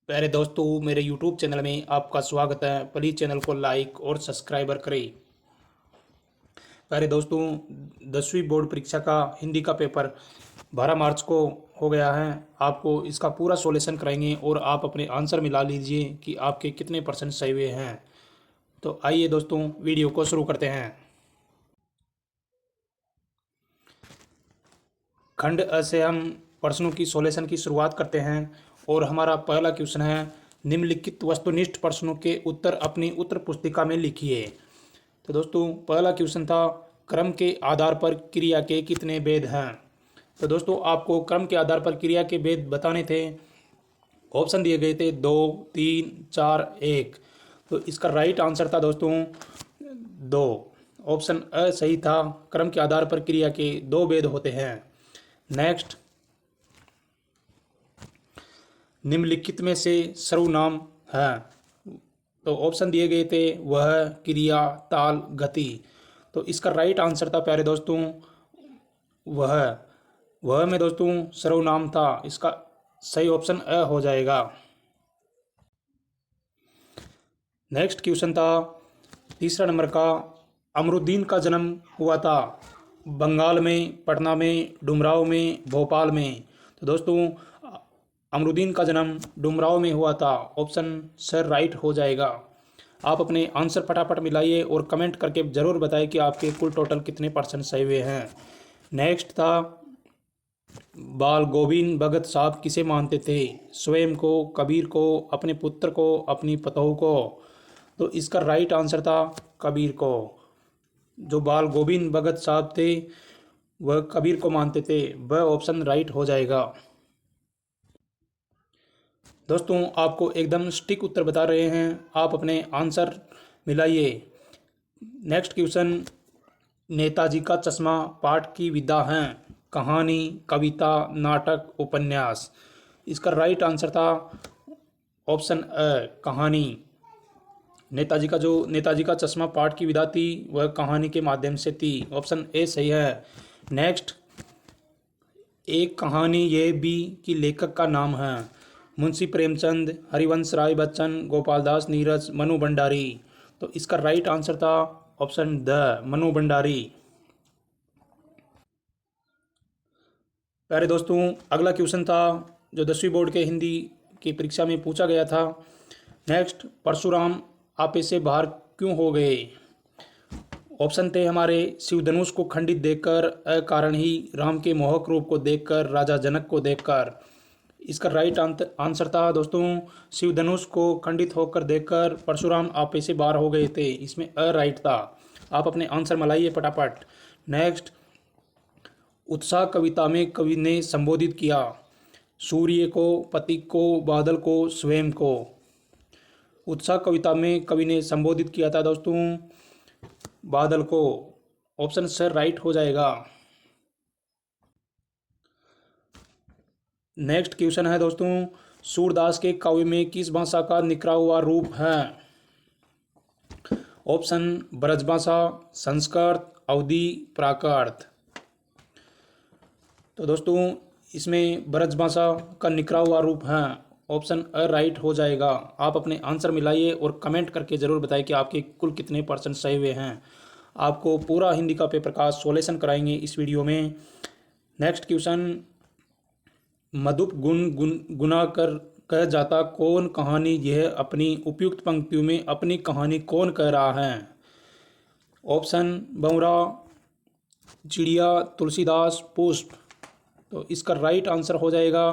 प्यारे दोस्तों, मेरे YouTube चैनल में आपका स्वागत है। प्लीज़ चैनल को लाइक और सब्सक्राइबर करें। प्यारे दोस्तों, 10वीं बोर्ड परीक्षा का हिंदी का पेपर 12 मार्च को हो गया है। आपको इसका पूरा सॉल्यूशन कराएंगे और आप अपने आंसर मिला लीजिए कि आपके कितने परसेंट सही हुए हैं। तो आइए दोस्तों, वीडियो को शुरू करते हैं। खंड अ से हम प्रश्नों की सॉल्यूशन की शुरुआत करते हैं और हमारा पहला क्वेश्चन है, निम्नलिखित वस्तुनिष्ठ प्रश्नों के उत्तर अपनी उत्तर पुस्तिका में लिखिए। तो दोस्तों, पहला क्वेश्चन था, क्रम के आधार पर क्रिया के कितने भेद हैं। तो दोस्तों, आपको क्रम के आधार पर क्रिया के भेद बताने थे। ऑप्शन दिए गए थे 2, 3, 4, 1। तो इसका राइट आंसर था दोस्तों 2। ऑप्शन अ सही था। क्रम के आधार पर क्रिया के दो भेद होते हैं। नेक्स्ट, निम्नलिखित में से सर्वनाम है। तो ऑप्शन दिए गए थे वह, क्रिया, ताल, गति। तो इसका राइट आंसर था प्यारे दोस्तों वह। वह में दोस्तों सर्वनाम था। इसका सही ऑप्शन अ हो जाएगा। नेक्स्ट क्वेश्चन था, तीसरा नंबर का, अमरुद्दीन का जन्म हुआ था बंगाल में, पटना में, डुमराव में, भोपाल में। तो दोस्तों, अमरुद्दीन का जन्म डुमराव में हुआ था। ऑप्शन सर राइट हो जाएगा। आप अपने आंसर फटाफट मिलाइए और कमेंट करके ज़रूर बताइए कि आपके कुल टोटल कितने परसेंट सही हुए हैं। नेक्स्ट था, बाल गोविंद भगत साहब किसे मानते थे। स्वयं को, कबीर को, अपने पुत्र को, अपनी पतोह को। तो इसका राइट आंसर था कबीर को। जो बाल गोविंद भगत साहब थे वह कबीर को मानते थे। वह ऑप्शन राइट हो जाएगा। दोस्तों, आपको एकदम सटीक उत्तर बता रहे हैं। आप अपने आंसर मिलाइए। नेक्स्ट क्वेश्चन, नेताजी का चश्मा पाठ की विधा है। कहानी, कविता, नाटक, उपन्यास। इसका राइट आंसर था ऑप्शन अ, कहानी। नेताजी का चश्मा पाठ की विधा थी वह कहानी के माध्यम से थी। ऑप्शन ए सही है। नेक्स्ट, एक कहानी ये भी कि लेखक का नाम है। मुंशी प्रेमचंद, हरिवंश राय बच्चन, गोपालदास नीरज, मनु भंडारी। तो इसका राइट आंसर था ऑप्शन द, मनु भंडारी। प्यारे दोस्तों, अगला क्वेश्चन था जो 10वीं बोर्ड के हिंदी की परीक्षा में पूछा गया था। नेक्स्ट, परशुराम आपे से बाहर क्यों हो गए। ऑप्शन थे हमारे, शिवधनुष को खंडित देखकर, अकारण ही, राम के मोहक रूप को देखकर, राजा जनक को देखकर। इसका राइट आंसर था दोस्तों, शिवधनुष को खंडित होकर देखकर परशुराम आपे से बाहर हो गए थे। इसमें अ राइट था। आप अपने आंसर मिलाइए फटाफट। नेक्स्ट, उत्साह कविता में कवि ने संबोधित किया। सूर्य को, पति को, बादल को, स्वयं को। उत्साह कविता में कवि ने संबोधित किया था दोस्तों बादल को। ऑप्शन सर राइट हो जाएगा। नेक्स्ट क्वेश्चन है दोस्तों, सूरदास के काव्य में किस भाषा का निकरा हुआ रूप है। ऑप्शन ब्रजभाषा, संस्कृत, अवधी, प्राकृत। तो दोस्तों, इसमें ब्रजभाषा का निकरा हुआ रूप है। ऑप्शन अ राइट हो जाएगा। आप अपने आंसर मिलाइए और कमेंट करके ज़रूर बताइए कि आपके कुल कितने परसेंट सही हुए हैं। आपको पूरा हिंदी का पेपर का सॉल्यूशन कराएंगे इस वीडियो में। नेक्स्ट क्वेश्चन, मधुप गुना कर कह जाता कौन कहानी यह अपनी उपयुक्त पंक्तियों में अपनी कहानी कौन कह रहा है। ऑप्शन भंवरा, चिड़िया, तुलसीदास, पुष्प। तो इसका राइट आंसर हो जाएगा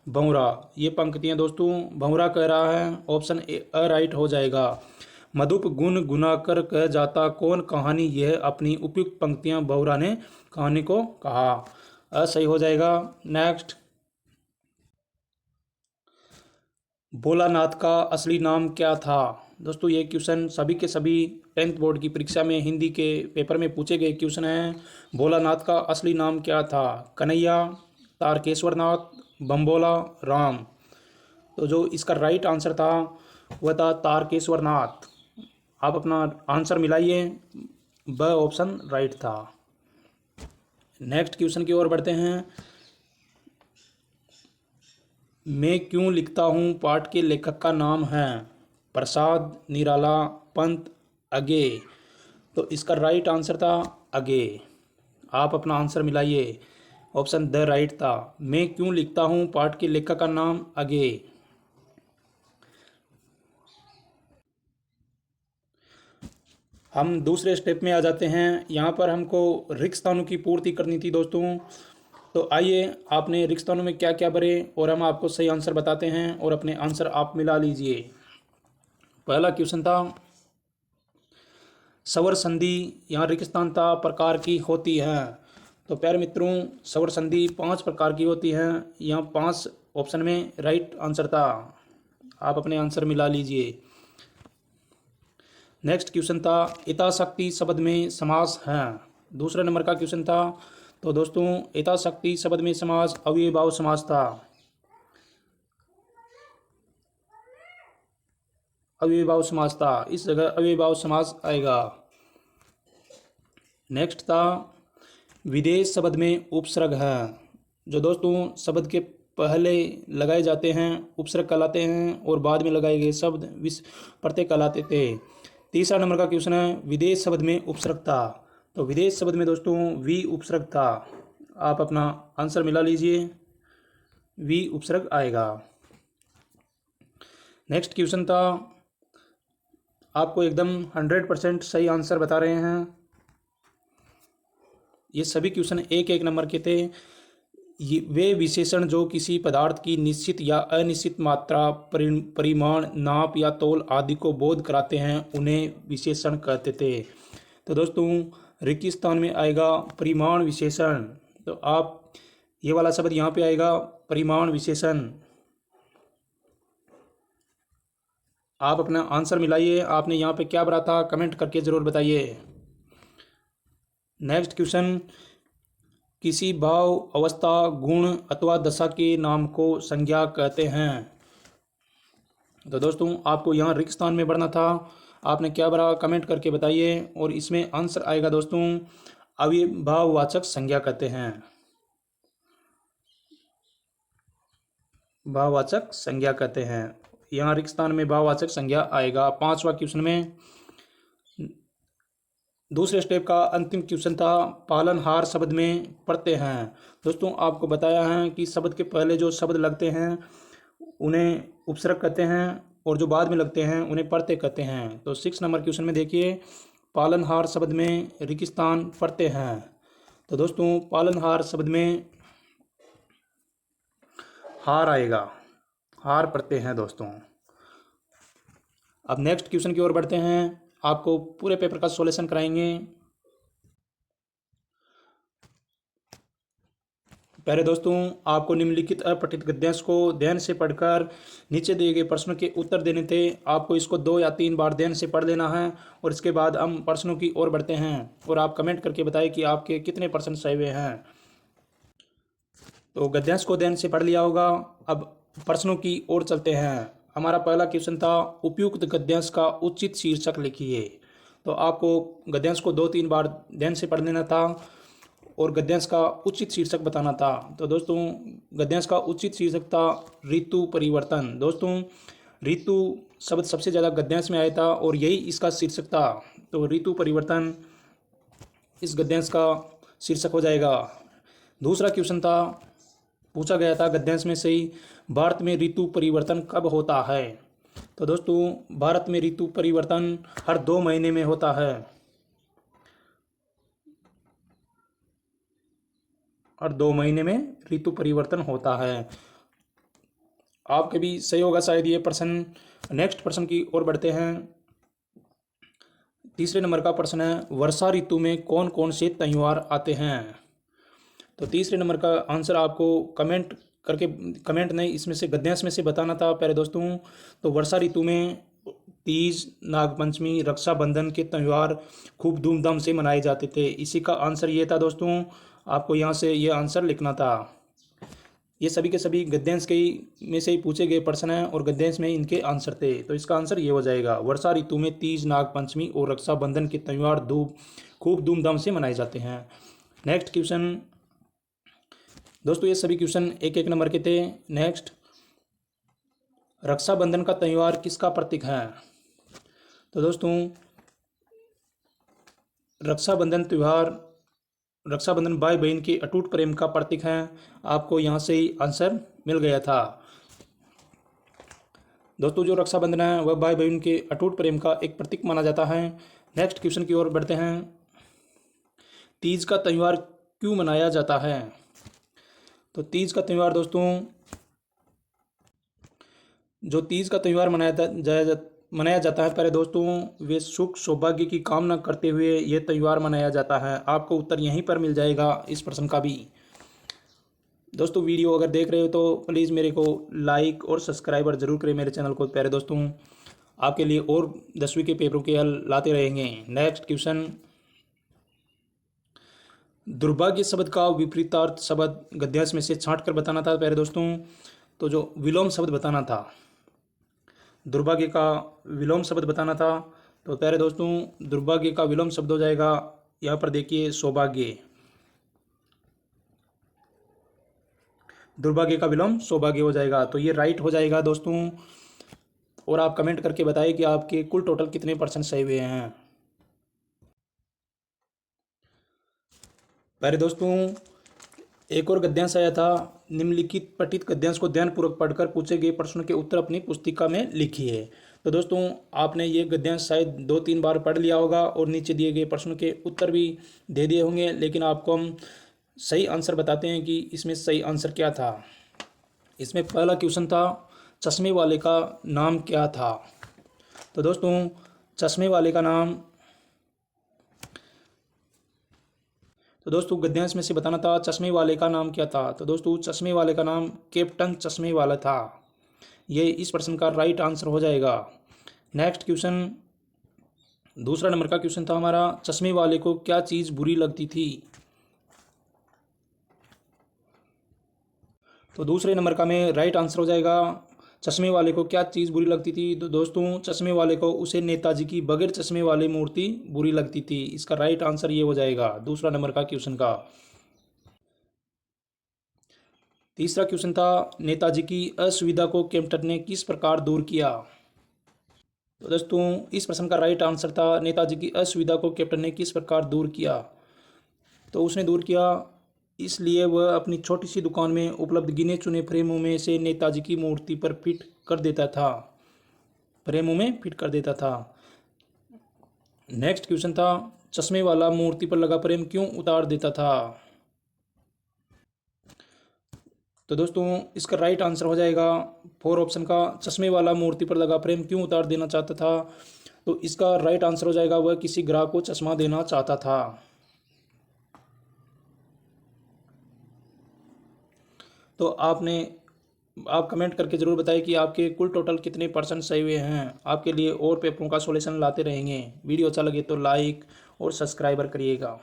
भंवरा। ये पंक्तियां दोस्तों भंवरा कह रहा है। ऑप्शन ए अ राइट हो जाएगा। मधुप गुण गुनाकर कह जाता कौन कहानी यह अपनी उपयुक्त पंक्तियां भंवरा ने कहानी को कहा। अ सही हो जाएगा। नेक्स्ट, भोलानाथ का असली नाम क्या था। दोस्तों, ये क्वेश्चन सभी के सभी 10th बोर्ड की परीक्षा में हिंदी के पेपर में पूछे गए क्वेश्चन हैं। भोलानाथ का असली नाम क्या था। कन्हैया, तारकेश्वर नाथ, बम्बोला, राम। तो जो इसका राइट आंसर था वह था तारकेश्वर नाथ। आप अपना आंसर मिलाइए। ब ऑप्शन राइट था। नेक्स्ट क्वेश्चन की ओर बढ़ते हैं। मैं क्यों लिखता हूँ पाठ के लेखक का नाम है प्रसाद, निराला, पंत, अगे। तो इसका राइट आंसर था अगे। आप अपना आंसर मिलाइए। ऑप्शन द राइट था। मैं क्यों लिखता हूँ पाठ के लेखक का नाम अगे। हम दूसरे स्टेप में आ जाते हैं। यहाँ पर हमको रिक्त स्थानों की पूर्ति करनी थी दोस्तों। तो आइए, आपने रिक्त स्थानों में क्या क्या भरे और हम आपको सही आंसर बताते हैं और अपने आंसर आप मिला लीजिए। पहला क्वेश्चन था स्वर संधि यहाँ रिक्त स्थान था प्रकार की होती है। तो प्यारे मित्रों, स्वर संधि 5 प्रकार की होती हैं। यहाँ 5 ऑप्शन में राइट आंसर था। आप अपने आंसर मिला लीजिए। नेक्स्ट क्वेश्चन था यथाशक्ति शब्द में समास है। दूसरे नंबर का क्वेश्चन था। तो दोस्तों, यथाशक्ति शब्द में समास अव्ययीभाव समास था। अव्ययीभाव समास था, इस जगह अव्ययीभाव समास आएगा। नेक्स्ट था विदेश शब्द में उपसर्ग है। जो दोस्तों शब्द के पहले लगाए जाते हैं उपसर्ग कहलाते हैं और बाद में लगाए गए शब्द प्रत्यय कहलाते थे। तीसरा नंबर का क्वेश्चन है विदेश शब्द में उपसर्ग था। तो विदेश शब्द में दोस्तों वी उपसर्ग था। आप अपना आंसर मिला लीजिए। वी उपसर्ग आएगा। नेक्स्ट क्वेश्चन था, आपको एकदम 100% सही आंसर बता रहे हैं। ये सभी क्वेश्चन एक एक नंबर के थे। वे विशेषण जो किसी पदार्थ की निश्चित या अनिश्चित मात्रा, परिमाण, नाप या तौल आदि को बोध कराते हैं उन्हें विशेषण कहते थे। तो दोस्तों रिक्त स्थान में आएगा परिमाण विशेषण। तो आप ये वाला शब्द यहाँ पे आएगा परिमाण विशेषण। आप अपना आंसर मिलाइए। आपने यहाँ पे क्या भरा था कमेंट करके ज़रूर बताइए। नेक्स्ट क्वेश्चन, किसी भाव, अवस्था, गुण अथवा दशा के नाम को संज्ञा कहते हैं। तो दोस्तों आपको यहाँ रिक्त स्थान में भरना था। आपने क्या भरा कमेंट करके बताइए। और इसमें आंसर आएगा दोस्तों अविभाववाचक संज्ञा कहते हैं। भाववाचक संज्ञा कहते हैं। यहाँ रिक्त स्थान में भाववाचक संज्ञा आएगा। 5वां क्वेश्चन में दूसरे स्टेप का अंतिम क्वेश्चन था पालनहार शब्द में प्रत्यय हैं। दोस्तों आपको बताया है कि शब्द के पहले जो शब्द लगते हैं उन्हें उपसर्ग कहते हैं और जो बाद में लगते हैं उन्हें प्रत्यय कहते हैं। तो 6 नंबर क्वेश्चन में देखिए पालनहार शब्द में रिक्त स्थान प्रत्यय हैं। तो दोस्तों पालनहार शब्द में हार आएगा। हार प्रत्यय हैं दोस्तों। अब नेक्स्ट क्वेश्चन की ओर बढ़ते हैं। आपको पूरे पेपर का सॉल्यूशन कराएंगे। पहले दोस्तों आपको निम्नलिखित अपठित गद्यांश को ध्यान से पढ़कर नीचे दिए गए प्रश्नों के उत्तर देने थे। आपको इसको 2 या 3 बार ध्यान से पढ़ लेना है और इसके बाद हम प्रश्नों की ओर बढ़ते हैं और आप कमेंट करके बताएं कि आपके कितने % सही हुए हैं। तो गद्यांश को ध्यान से पढ़ लिया होगा। अब प्रश्नों की ओर चलते हैं। हमारा पहला क्वेश्चन था उपयुक्त गद्यांश का उचित शीर्षक लिखिए। तो आपको गद्यांश को 2-3 बार ध्यान से पढ़ लेना था और गद्यांश का उचित शीर्षक बताना था। तो दोस्तों गद्यांश का उचित शीर्षक था ऋतु परिवर्तन। दोस्तों ऋतु शब्द सबसे ज़्यादा गद्यांश में आया था और यही इसका शीर्षक था। तो ऋतु परिवर्तन इस गद्यांश का शीर्षक हो जाएगा। दूसरा क्वेश्चन था, पूछा गया था गद्यांश में से ही भारत में ऋतु परिवर्तन कब होता है। तो दोस्तों भारत में ऋतु परिवर्तन हर 2 महीने में होता है। हर 2 महीने में ऋतु परिवर्तन होता है। आपके भी सही होगा शायद ये प्रश्न। नेक्स्ट प्रश्न की ओर बढ़ते हैं। तीसरे नंबर का प्रश्न है वर्षा ऋतु में कौन कौन से त्यौहार आते हैं। तो तीसरे नंबर का आंसर आपको कमेंट नहीं, इसमें से गद्यांश में से बताना था। पहले दोस्तों तो वर्षा ऋतु में तीज, नागपंचमी, रक्षाबंधन के त्यौहार खूब धूमधाम से मनाए जाते थे। इसी का आंसर ये था दोस्तों। आपको यहाँ से ये आंसर लिखना था। ये सभी के सभी गद्यांश के में से ही पूछे गए प्रश्न हैं और गद्यांश में इनके आंसर थे। तो इसका आंसर ये हो जाएगा वर्षा ऋतु में तीज, नागपंचमी और रक्षाबंधन के त्यौहार खूब धूमधाम से मनाए जाते हैं। नेक्स्ट क्वेश्चन दोस्तों, ये सभी क्वेश्चन 1-1 नंबर के थे। नेक्स्ट रक्षाबंधन का त्यौहार किसका प्रतीक है? तो दोस्तों रक्षाबंधन भाई बहन के अटूट प्रेम का प्रतीक है। आपको यहाँ से ही आंसर मिल गया था। दोस्तों जो रक्षाबंधन है वह भाई बहन के अटूट प्रेम का एक प्रतीक माना जाता है। नेक्स्ट क्वेश्चन की ओर बढ़ते हैं। तीज का त्यौहार क्यों मनाया जाता है? तो तीज का त्यौहार दोस्तों, जो तीज का त्यौहार मनाया जाता है, पहले दोस्तों वे सुख सौभाग्य की कामना करते हुए ये त्यौहार मनाया जाता है। आपको उत्तर यहीं पर मिल जाएगा इस प्रश्न का भी। दोस्तों वीडियो अगर देख रहे हो तो प्लीज़ मेरे को लाइक और सब्सक्राइबर जरूर करें मेरे चैनल को। प्यारे दोस्तों आपके लिए और 10वीं के पेपरों के हल लाते रहेंगे। नेक्स्ट क्वेश्चन, दुर्भाग्य शब्द का विपरीतार्थ शब्द गद्यांश में से छांट कर बताना था। प्यारे दोस्तों तो जो विलोम शब्द बताना था, दुर्भाग्य का विलोम शब्द बताना था। तो प्यारे दोस्तों दुर्भाग्य का विलोम शब्द हो जाएगा, यहाँ पर देखिए, सौभाग्य। दुर्भाग्य का विलोम सौभाग्य हो जाएगा, तो ये राइट हो जाएगा दोस्तों। और आप कमेंट करके बताइए कि आपके कुल टोटल कितने % सही हुए हैं। प्यारे दोस्तों एक और गद्यांश आया था, निम्नलिखित पठित गद्यांश को ध्यानपूर्वक पढ़कर पूछे गए प्रश्नों के उत्तर अपनी पुस्तिका में लिखिए। तो दोस्तों आपने ये गद्यांश शायद 2-3 बार पढ़ लिया होगा और नीचे दिए गए प्रश्नों के उत्तर भी दे दिए होंगे, लेकिन आपको हम सही आंसर बताते हैं कि इसमें सही आंसर क्या था। इसमें पहला क्वेश्चन था, चश्मे वाले का नाम क्या था? तो दोस्तों चश्मे वाले का नाम, तो दोस्तों गद्यांश में से बताना था चश्मे वाले का नाम क्या था। तो दोस्तों चश्मे वाले का नाम कैप्टन चश्मे वाला था। ये इस प्रश्न का राइट आंसर हो जाएगा। नेक्स्ट क्वेश्चन, दूसरा नंबर का क्वेश्चन था हमारा, चश्मे वाले को क्या चीज़ बुरी लगती थी? तो दूसरे नंबर का में राइट आंसर हो जाएगा, चश्मे वाले को क्या चीज़ बुरी लगती थी? तो दोस्तों चश्मे वाले को उसे नेताजी की बगैर चश्मे वाली मूर्ति बुरी लगती थी। इसका राइट आंसर ये हो जाएगा दूसरा नंबर का क्वेश्चन का। तीसरा क्वेश्चन था, नेताजी की असुविधा को कैप्टन ने किस प्रकार दूर किया? तो दोस्तों इस प्रश्न का राइट आंसर था, नेताजी की असुविधा को कैप्टन ने किस प्रकार दूर किया? तो उसने दूर किया इसलिए वह अपनी छोटी सी दुकान में उपलब्ध गिने चुने फ्रेमों में से नेताजी की मूर्ति पर फिट कर देता था, फ्रेमों में फिट कर देता था। नेक्स्ट क्वेश्चन था, चश्मे वाला मूर्ति पर लगा फ्रेम क्यों उतार देता था? तो दोस्तों इसका राइट आंसर हो जाएगा 4 ऑप्शन का, चश्मे वाला मूर्ति पर लगा फ्रेम क्यों उतार देना चाहता था। तो इसका राइट आंसर हो जाएगा, वह किसी ग्राहक को चश्मा देना चाहता था। तो आप कमेंट करके ज़रूर बताएं कि आपके कुल टोटल कितने % सही हुए हैं। आपके लिए और पेपरों का सॉल्यूशन लाते रहेंगे। वीडियो अच्छा लगे तो लाइक और सब्सक्राइबर करिएगा।